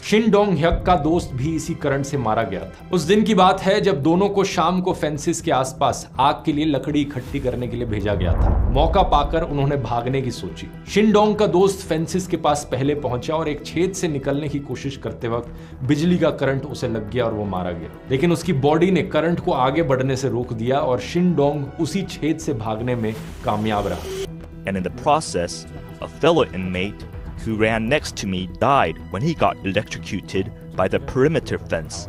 शिन डोंग ह्यक का दोस्त भी इसी करंट से मारा गया था। उस दिन की बात है जब दोनों को शाम को फेंसिस के आसपास आग के लिए लकड़ी इकट्ठी करने के लिए भेजा गया था। मौका पाकर उन्होंने भागने की सोची। शिन डोंग का दोस्त फेंसिस के पास पहले पहुंचा और एक छेद से निकलने की कोशिश करते वक्त बिजली का करंट उसे लग गया और वो मारा गया। लेकिन उसकी बॉडी ने करंट को आगे बढ़ने से रोक दिया और शिन डोंग उसी छेद से भागने में कामयाब रहा। And in the process, a fellow inmate who ran next to me died when he got electrocuted by the perimeter fence.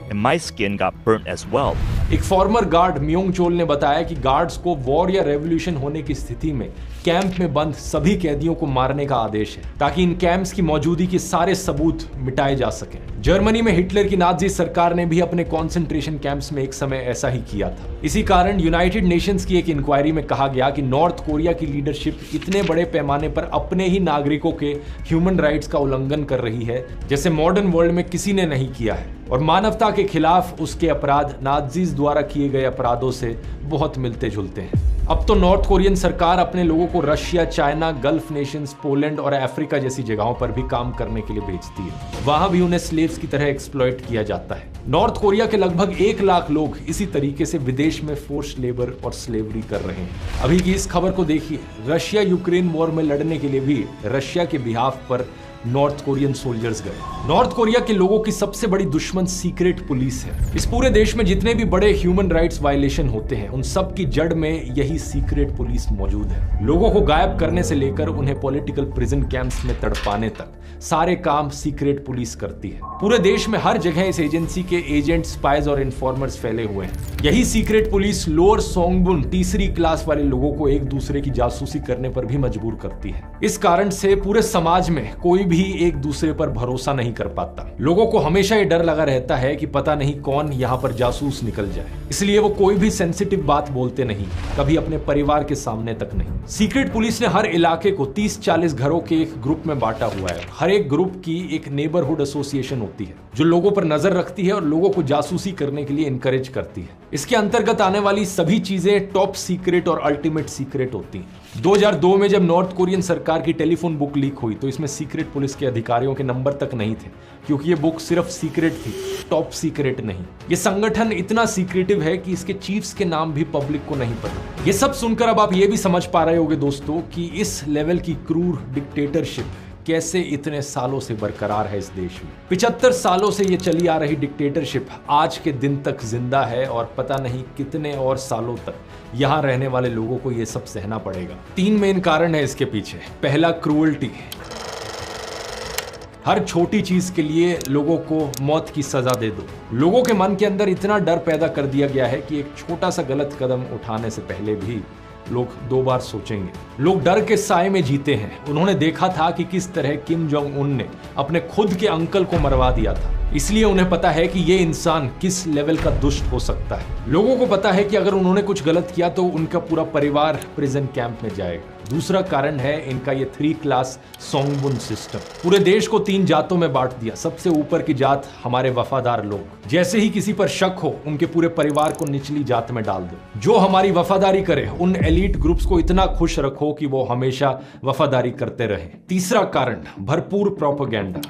And my skin got burnt as well. एक फॉर्मर गार्ड म्योंग चोल ने बताया कि guards को war या revolution होने की स्थिति में कैंप में बंद सभी कैदियों को मारने का आदेश है ताकि इन कैंप्स की मौजूदगी के सारे सबूत मिटाए जा सकें। जर्मनी में हिटलर की नाजी सरकार ने भी अपने कंसंट्रेशन कैंप्स में एक समय ऐसा ही किया था। इसी कारण यूनाइटेड नेशंस की एक इंक्वायरी में कहा गया कि नॉर्थ कोरिया की लीडरशिप इतने बड़े पैमाने पर अपने ही नागरिकों के ह्यूमन राइट्स का उल्लंघन कर रही है जैसे मॉडर्न वर्ल्ड में किसी ने नहीं किया है और मानवता के खिलाफ उसके अपराध नाजीज द्वारा किए गए अपराधों से बहुत मिलते जुलते हैं। अब तो नॉर्थ कोरियन सरकार अपने लोगों को Russia, China, gulf Nations, Poland और अफ्रीका जैसी जगहों पर भी काम करने के लिए भेजती है। वहां भी उन्हें स्लेव्स की तरह एक्सप्लॉइट किया जाता है। नॉर्थ कोरिया के लगभग 1 लाख लोग इसी तरीके से विदेश में फोर्स्ड लेबर और स्लेवरी कर रहे हैं। अभी की इस खबर को देखिए। रशिया यूक्रेन वॉर में लड़ने के लिए भी रशिया के बिहाफ पर नॉर्थ कोरियन सोल्जर्स गए। नॉर्थ कोरिया के लोगों की सबसे बड़ी दुश्मन सीक्रेट पुलिस है। इस पूरे देश में जितने भी बड़े ह्यूमन राइट्स वायलेशन होते हैं, उन सब की जड़ में यही सीक्रेट पुलिस मौजूद है। लोगों को गायब करने से लेकर उन्हें पॉलिटिकल प्रिजन कैंप्स में तड़पाने तक सारे काम सीक्रेट पुलिस करती है। पूरे देश में हर जगह इस एजेंसी के एजेंट, स्पाइज और इन्फॉर्मर्स फैले हुए हैं। यही सीक्रेट पुलिस लोअर सोंगबुन तीसरी क्लास वाले लोगों को एक दूसरे की जासूसी करने पर भी मजबूर करती है। इस कारण से पूरे समाज में कोई भी एक दूसरे पर भरोसा नहीं कर पाता। लोगों को हमेशा ये डर लगा रहता है कि पता नहीं कौन यहाँ पर जासूस निकल जाए, इसलिए वो कोई भी सेंसिटिव बात बोलते नहीं, कभी अपने परिवार के सामने तक नहीं। सीक्रेट पुलिस ने हर इलाके को 30-40 घरों के एक ग्रुप में बांटा हुआ है। हर एक ग्रुप की एक नेबरहुड एसोसिएशन होती है जो लोगों पर नजर रखती है और लोगों को जासूसी करने के लिए इनकरेज करती है। इसके अंतर्गत आने वाली सभी चीजें टॉप सीक्रेट और अल्टीमेट सीक्रेट होती हैं। 2002 में जब नॉर्थ कोरियन सरकार की टेलीफोन बुक लीक हुई तो इसमें सीक्रेट पुलिस के अधिकारियों के नंबर तक नहीं थे, क्योंकि ये बुक सिर्फ सीक्रेट थी, टॉप सीक्रेट नहीं। ये संगठन इतना सीक्रेटिव है कि इसके चीफ्स के नाम भी पब्लिक को नहीं पता। ये सब सुनकर अब आप ये भी समझ पा रहे होंगे दोस्तों कि इस लेवल की क्रूर डिक्टेटरशिप कैसे इतने सालों से बरकरार है इस देश में। 75 सालों से ये चली आ रही डिक्टेटरशिप आज के दिन तक जिंदा है और पता नहीं कितने और सालों तक यहाँ रहने वाले लोगों को ये सब सहना पड़ेगा। 3 मेन कारण है इसके पीछे। पहला, क्रूअल्टी। हर छोटी चीज के लिए लोगों को मौत की सजा दे दो। लोगों के मन के अंदर इतना डर पैदा कर दिया गया है कि एक छोटा सा गलत कदम उठाने से पहले भी लोग 2 बार सोचेंगे। लोग डर के साए में जीते हैं। उन्होंने देखा था कि किस तरह किम जोंग उन ने अपने खुद के अंकल को मरवा दिया था, इसलिए उन्हें पता है कि ये इंसान किस लेवल का दुष्ट हो सकता है। लोगों को पता है कि अगर उन्होंने कुछ गलत किया तो उनका पूरा परिवार प्रिजन कैंप में जाएगा। दूसरा कारण है इनका ये 3 क्लास सोंगबुन सिस्टम। पूरे देश को 3 जातों में बांट दिया। सबसे ऊपर की जात हमारे वफादार लोग, जैसे ही किसी पर शक हो उनके पूरे परिवार को निचली जात में डाल दो। जो हमारी वफादारी करे उन एलीट ग्रुप्स को इतना खुश रखो कि वो हमेशा वफादारी करते रहे। तीसरा कारण, भरपूर प्रोपेगेंडा।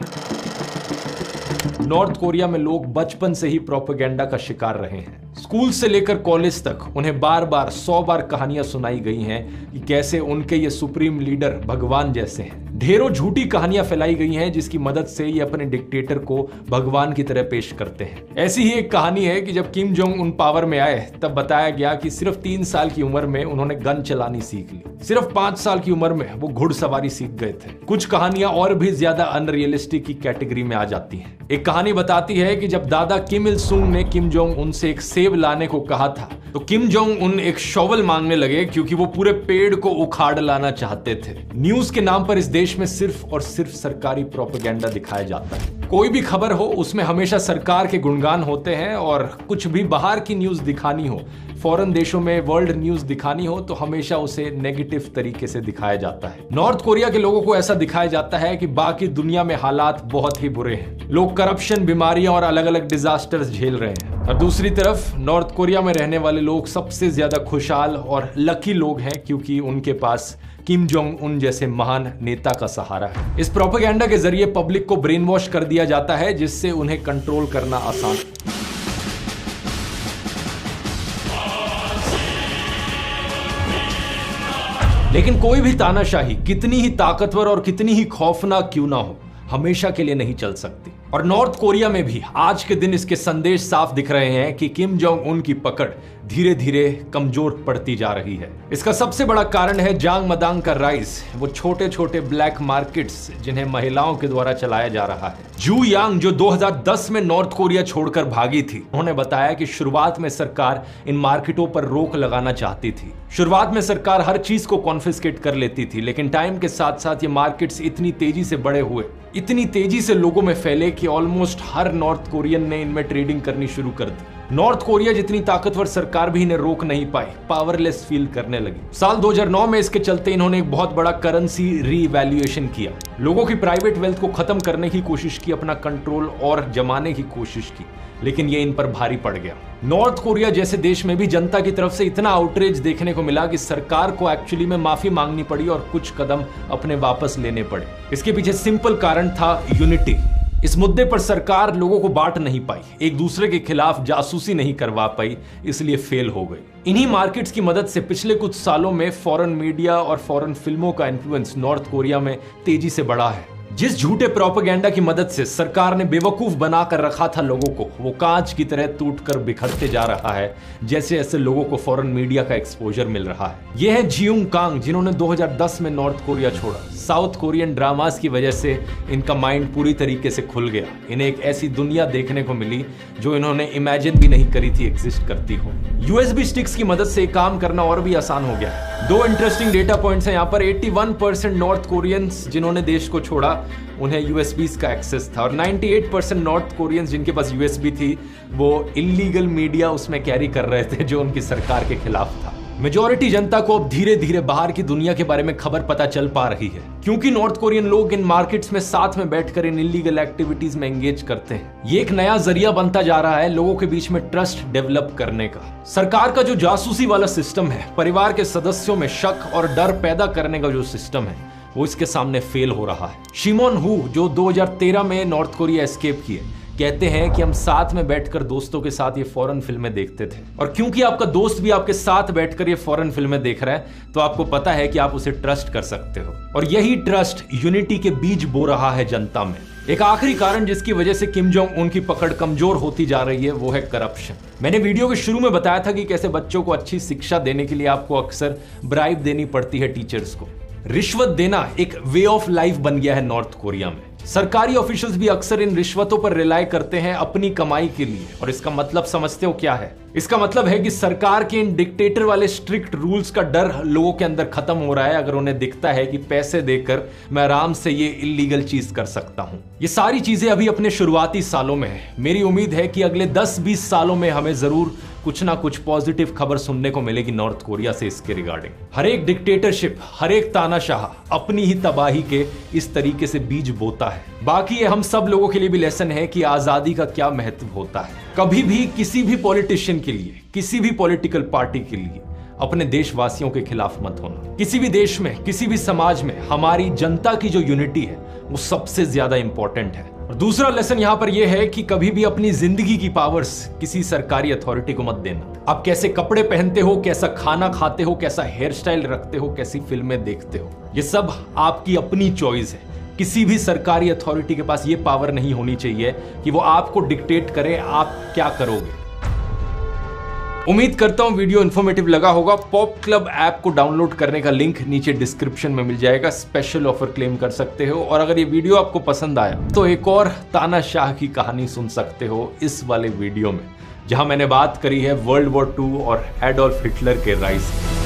नॉर्थ कोरिया में लोग बचपन से ही प्रोपेगेंडा का शिकार रहे हैं। स्कूल से लेकर कॉलेज तक उन्हें बार बार 100 बार कहानियां सुनाई गई हैं कि कैसे उनके ये सुप्रीम लीडर भगवान जैसे हैं। ढेरों झूठी कहानियां फैलाई गई हैं जिसकी मदद से ये अपने डिक्टेटर को भगवान की तरह पेश करते हैं। ऐसी ही एक कहानी है कि जब किम जोंग उन पावर में आए तब बताया गया कि सिर्फ 3 साल की उम्र में उन्होंने गन चलानी सीख ली। सिर्फ 5 साल की उम्र में वो घुड़सवारी सीख गए थे। कुछ कहानियां और भी ज्यादा अनरियलिस्टिक की कैटेगरी में आ जाती हैं। एक कहानी बताती है कि जब दादा किम इल सुंग ने किम जोंग उन से एक सेब लाने को कहा था तो किम जोंग उन एक शॉवल मांगने लगे, क्योंकि वो पूरे पेड़ को उखाड़ लाना चाहते थे। न्यूज के नाम पर इस देश में सिर्फ और सिर्फ सरकारी प्रोपेगेंडा दिखाया जाता है। कोई भी खबर हो उसमें हमेशा सरकार के गुणगान होते हैं, और कुछ भी बाहर की न्यूज दिखानी हो, फॉरेन देशों में वर्ल्ड न्यूज दिखानी हो, तो हमेशा उसे नेगेटिव तरीके से दिखाया जाता है। नॉर्थ कोरिया के लोगों को ऐसा दिखाया जाता है कि बाकी दुनिया में हालात बहुत ही बुरे हैं। लोग करप्शन, बीमारियां और अलग अलग डिजास्टर्स झेल रहे हैं, और दूसरी तरफ नॉर्थ कोरिया में रहने वाले लोग सबसे ज्यादा खुशहाल और लकी लोग हैं, क्योंकि उनके पास किम जोंग उन जैसे महान नेता का सहारा है। इस प्रोपेगेंडा के जरिए पब्लिक को ब्रेन वॉश कर दिया जाता है, जिससे उन्हें कंट्रोल करना आसान। लेकिन कोई भी तानाशाही कितनी ही ताकतवर और कितनी ही खौफनाक क्यों ना हो, हमेशा के लिए नहीं चल सकती। और नॉर्थ कोरिया में भी आज के दिन इसके संदेश साफ दिख रहे हैं कि किम जोंग उन की पकड़ धीरे धीरे कमजोर पड़ती जा रही है। इसका सबसे बड़ा कारण है जांग मदांग का राइज, वो छोटे छोटे ब्लैक मार्केट्स जिन्हें महिलाओं के द्वारा चलाया जा रहा है। जू यांग जो 2010 में नॉर्थ कोरिया छोड़कर भागी थी, उन्होंने बताया कि शुरुआत में सरकार इन मार्केटों पर रोक लगाना चाहती थी। शुरुआत में सरकार हर चीज को कॉन्फिस्केट कर लेती थी, लेकिन टाइम के साथ साथ ये मार्केट्स इतनी तेजी से बड़े हुए, इतनी तेजी से लोगों में फैले कि ऑलमोस्ट हर नॉर्थ कोरियन ने इनमें ट्रेडिंग करनी शुरू कर दी। नॉर्थ कोरिया जितनी ताकतवर सरकार भी इन्हें रोक नहीं पाई, पावरलेस फील करने लगी। साल 2009 में इसके चलते इन्होंने एक बहुत बड़ा करेंसी रीवैल्यूएशन किया, लोगों की प्राइवेट वेल्थ को खत्म करने की कोशिश की, अपना कंट्रोल और जमाने की कोशिश की, लेकिन ये इन पर भारी पड़ गया। नॉर्थ कोरिया जैसे देश में भी जनता की तरफ से इतना आउटरीच देखने को मिला कि सरकार को एक्चुअली में माफी मांगनी पड़ी और कुछ कदम अपने वापस लेने पड़े। इसके पीछे सिंपल कारण था यूनिटी। इस मुद्दे पर सरकार लोगों को बांट नहीं पाई, एक दूसरे के खिलाफ जासूसी नहीं करवा पाई, इसलिए फेल हो गई। इन्हीं मार्केट्स की मदद से पिछले कुछ सालों में फॉरेन मीडिया और फॉरेन फिल्मों का इन्फ्लुएंस नॉर्थ कोरिया में तेजी से बढ़ा है। जिस झूठे प्रोपेगेंडा की मदद से सरकार ने बेवकूफ बनाकर रखा था लोगों को, वो कांच की तरह टूटकर बिखरते जा रहा है जैसे ऐसे लोगों को फॉरेन मीडिया का एक्सपोजर मिल रहा है। ये है जियोंग कांग, जिन्होंने 2010 में नॉर्थ कोरिया छोड़ा। साउथ कोरियन ड्रामास की वजह से इनका माइंड पूरी तरीके से खुल गया। इन्हें एक ऐसी दुनिया देखने को मिली जो इन्होंने इमेजिन भी नहीं करी थी एग्जिस्ट करती हो। यूएसबी स्टिक्स की मदद से काम करना और भी आसान हो गया है। दो इंटरेस्टिंग डेटा पॉइंट्स हैं यहाँ पर। 81% नॉर्थ कोरियंस जिन्होंने देश को छोड़ा उन्हें यूएसबीज का एक्सेस था, और 98% नॉर्थ कोरियंस जिनके पास यूएसबी थी वो इलीगल मीडिया उसमें कैरी कर रहे थे जो उनकी सरकार के खिलाफ था। मेजॉरिटी जनता को अब धीरे धीरे बाहर की दुनिया के बारे में खबर पता चल पा रही है, क्योंकि नॉर्थ कोरियन लोग इन मार्केट्स में साथ में बैठकर इन इलीगल एक्टिविटीज में एंगेज करते हैं। ये एक नया जरिया बनता जा रहा है लोगों के बीच में ट्रस्ट डेवलप करने का। सरकार का जो जासूसी वाला सिस्टम है, परिवार के सदस्यों में शक और डर पैदा करने का जो सिस्टम है, वो इसके सामने फेल हो रहा है। शिमोन हू, जो 2013 में नॉर्थ कोरिया एस्केप किए, कहते हैं कि हम साथ में बैठकर दोस्तों के साथ ये फॉरेन फिल्में देखते थे, और क्योंकि आपका दोस्त भी आपके साथ बैठकर ये फॉरेन फिल्में देख रहा है तो आपको पता है कि आप उसे ट्रस्ट कर सकते हो, और यही ट्रस्ट यूनिटी के बीज बो रहा है जनता में। एक आखिरी कारण जिसकी वजह से किम जोंग उन की पकड़ कमजोर होती जा रही है वो है करप्शन। मैंने वीडियो के शुरू में बताया था कि कैसे बच्चों को अच्छी शिक्षा देने के लिए आपको अक्सर ब्राइब देनी पड़ती है टीचर्स को। रिश्वत देना एक वे ऑफ लाइफ बन गया है नॉर्थ कोरिया में। सरकारी ऑफिशियल्स भी अक्सर इन रिश्वतों पर रिलाय करते हैं अपनी कमाई के लिए, और इसका मतलब समझते हो क्या है? इसका मतलब है कि सरकार के इन डिक्टेटर वाले स्ट्रिक्ट रूल्स का डर लोगों के अंदर खत्म हो रहा है अगर उन्हें दिखता है कि पैसे देकर मैं आराम से ये इलीगल चीज कर सकता हूं। ये सारी चीजें अभी अपने शुरुआती सालों में है। मेरी उम्मीद है कि अगले 10-20 सालों में हमें जरूर कुछ ना कुछ पॉजिटिव खबर सुनने को मिलेगी नॉर्थ कोरिया से इसके रिगार्डिंग। हर एक डिक्टेटरशिप, हर एक तानाशाह अपनी ही तबाही के इस तरीके से बीज बोता है। बाकी ये हम सब लोगों के लिए भी लेसन है कि आजादी का क्या महत्व होता है। कभी भी किसी भी पॉलिटिशियन के लिए, किसी भी पॉलिटिकल पार्टी के लिए अपने देशवासियों के खिलाफ मत होना। किसी भी देश में, किसी भी समाज में हमारी जनता की जो यूनिटी है वो सबसे ज्यादा इंपॉर्टेंट है। और दूसरा लेसन यहाँ पर यह है कि कभी भी अपनी जिंदगी की पावर्स किसी सरकारी अथॉरिटी को मत देना। आप कैसे कपड़े पहनते हो, कैसा खाना खाते हो, कैसा हेयर स्टाइल रखते हो, कैसी फिल्में देखते हो, ये सब आपकी अपनी चॉइस है। किसी भी सरकारी अथॉरिटी के पास ये पावर नहीं होनी चाहिए कि वो आपको डिक्टेट करे आप क्या करोगे। उम्मीद करता हूं वीडियो इन्फॉर्मेटिव लगा होगा। पॉप क्लब ऐप को डाउनलोड करने का लिंक नीचे डिस्क्रिप्शन में मिल जाएगा। स्पेशल ऑफर क्लेम कर सकते हो, और अगर ये वीडियो आपको पसंद आया तो एक और तानाशाह की कहानी सुन सकते हो इस वाले वीडियो में, जहां मैंने बात करी है वर्ल्ड वॉर 2 और एडोल्फ हिटलर के राइज की।